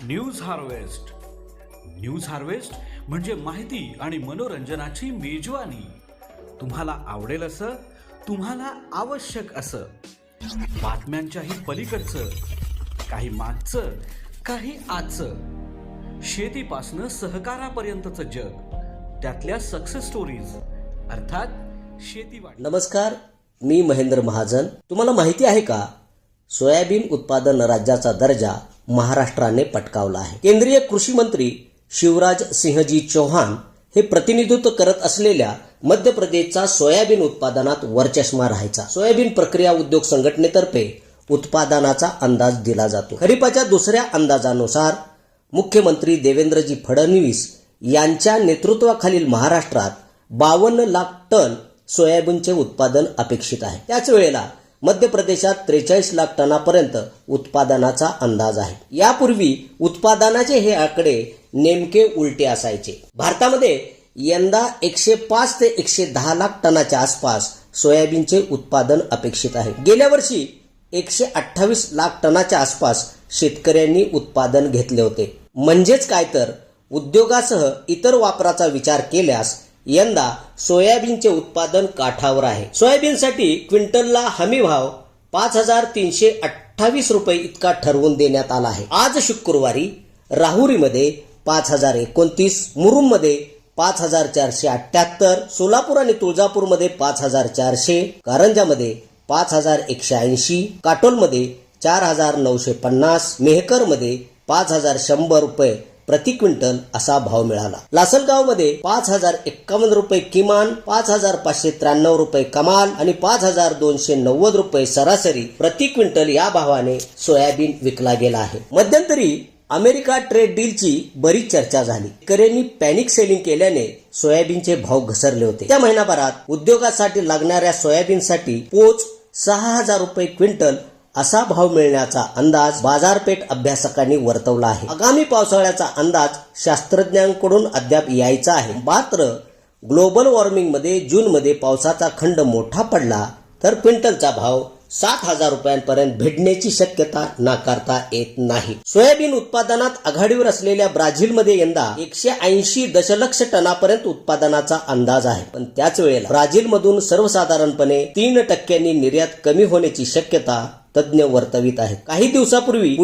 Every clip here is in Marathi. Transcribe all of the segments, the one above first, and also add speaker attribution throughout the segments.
Speaker 1: News harvest. न्यूज हार्वेस्ट म्हणजे माहिती आणि मनोरंजनाची मेजवानी. तुम्हाला आवडेल असं, तुम्हाला आवश्यक असं, बातम्यांच्याही पलीकडचं, काही मागचं, काही आजचं, शेतीपासनं सहकारापर्यंतचं जग, त्यातल्या सक्सेस स्टोरीज, अर्थात शेतीवाडी.
Speaker 2: नमस्कार, मी महेंद्र महाजन. तुम्हाला माहिती आहे का, सोयाबीन उत्पादन राज्याचा दर्जा महाराष्ट्राने पटकावला आहे. केंद्रीय कृषी मंत्री शिवराज सिंहजी चौहान हे प्रतिनिधित्व करत असलेल्या मध्य प्रदेशचा सोयाबीन उत्पादनात वरचष्मा राहायचा. सोयाबीन प्रक्रिया उद्योग संघटनेतर्फे उत्पादनाचा अंदाज दिला जातो. खरीपाच्या दुसऱ्या अंदाजानुसार मुख्यमंत्री देवेंद्रजी फडणवीस यांच्या नेतृत्वाखालील महाराष्ट्रात 52 लाख टन सोयाबीनचे उत्पादन अपेक्षित आहे. त्याच वेळेला मध्य प्रदेशात 43 लाख टनापर्यंत उत्पादनाचा अंदाज आहे. यापूर्वी उत्पादनाचे हे आकडे नेमके उलटे असायचे. भारतामध्ये यंदा 105 ते 110 लाख टनाच्या आसपास सोयाबीनचे उत्पादन अपेक्षित आहे. गेल्या वर्षी 128 लाख टनाच्या आसपास शेतकऱ्यांनी उत्पादन घेतले होते. म्हणजेच काय तर उद्योगासह इतर वापराचा विचार केल्यास यंदा सोयाबीनचे उत्पादन काठावर आहे. सोयाबीनसाठी क्विंटलला हमी भाव 5,328 रुपये इतका ठरवून देण्यात आला आहे. आज शुक्रवारी राहुरीमध्ये 5,029, मुरुममध्ये 5,478, सोलापूर आणि तुळजापूरमध्ये 5,400, कारंजामध्ये 5,180, काटोलमध्ये 4,950, मेहकरमध्ये 5,100 रुपये प्रति क्विंटल असा भाव मिळाला. लासलगावमध्ये 5,051 रुपये किमान, 5,593 रुपये कमाल आणि 5,290 रुपये सरासरी प्रति क्विंटल या भावाने सोयाबीन विकला गेला आहे. मध्यंतरी अमेरिका ट्रेड डीलची बरीच चर्चा झाली. शेतकऱ्यांनी पॅनिक सेलिंग केल्याने सोयाबीनचे भाव घसरले होते. त्या महिनाभरात उद्योगासाठी लागणाऱ्या सोयाबीनसाठी पोच 6,000 रुपये क्विंटल असा भाव मिळण्याचा अंदाज बाजारपेठ अभ्यासकांनी वर्तवला आहे. आगामी पावसाळ्याचा अंदाज शास्त्रज्ञांकडून अद्याप यायचा आहे. मात्र ग्लोबल वॉर्मिंगमध्ये जूनमध्ये पावसाचा खंड मोठा पडला तर क्विंटलचा भाव 7,000 रुपयांपर्यंत भेटण्याची शक्यता नाकारता येत नाही. सोयाबीन उत्पादनात आघाडीवर असलेल्या ब्राझीलमध्ये यंदा 180 दशलक्ष टनापर्यंत उत्पादनाचा अंदाज आहे. पण त्याच वेळेला ब्राझीलमधून सर्वसाधारणपणे 3% निर्यात कमी होण्याची शक्यता तज्ज्ञ वर्तवित आहेत. काही दिवसापूर्वी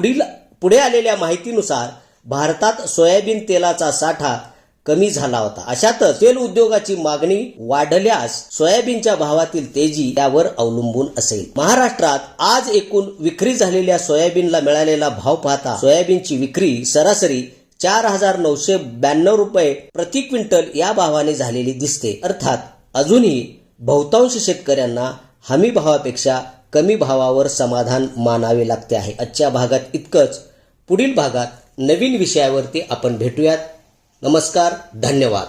Speaker 2: पुढे आलेल्या माहितीनुसार भारतात सोयाबीन तेलाचा साठा कमी झाला होता. अशातच तेल उद्योगाची मागणी वाढल्यास सोयाबीनच्या भावातील तेजी त्यावर अवलंबून असेल. महाराष्ट्रात आज एकूण विक्री झालेल्या सोयाबीनला मिळालेला भाव पाहता सोयाबीनची विक्री सरासरी 4,992 रुपये प्रति क्विंटल या भावाने झालेली दिसते. अर्थात अजूनही बहुतांश शेतकऱ्यांना हमी भावापेक्षा कमी भावावर समाधान मानावे लागते आहे. आजच्या भागात इतकंच. पुढील भागात नवीन विषयावरती आपण भेटूयात. नमस्कार, धन्यवाद.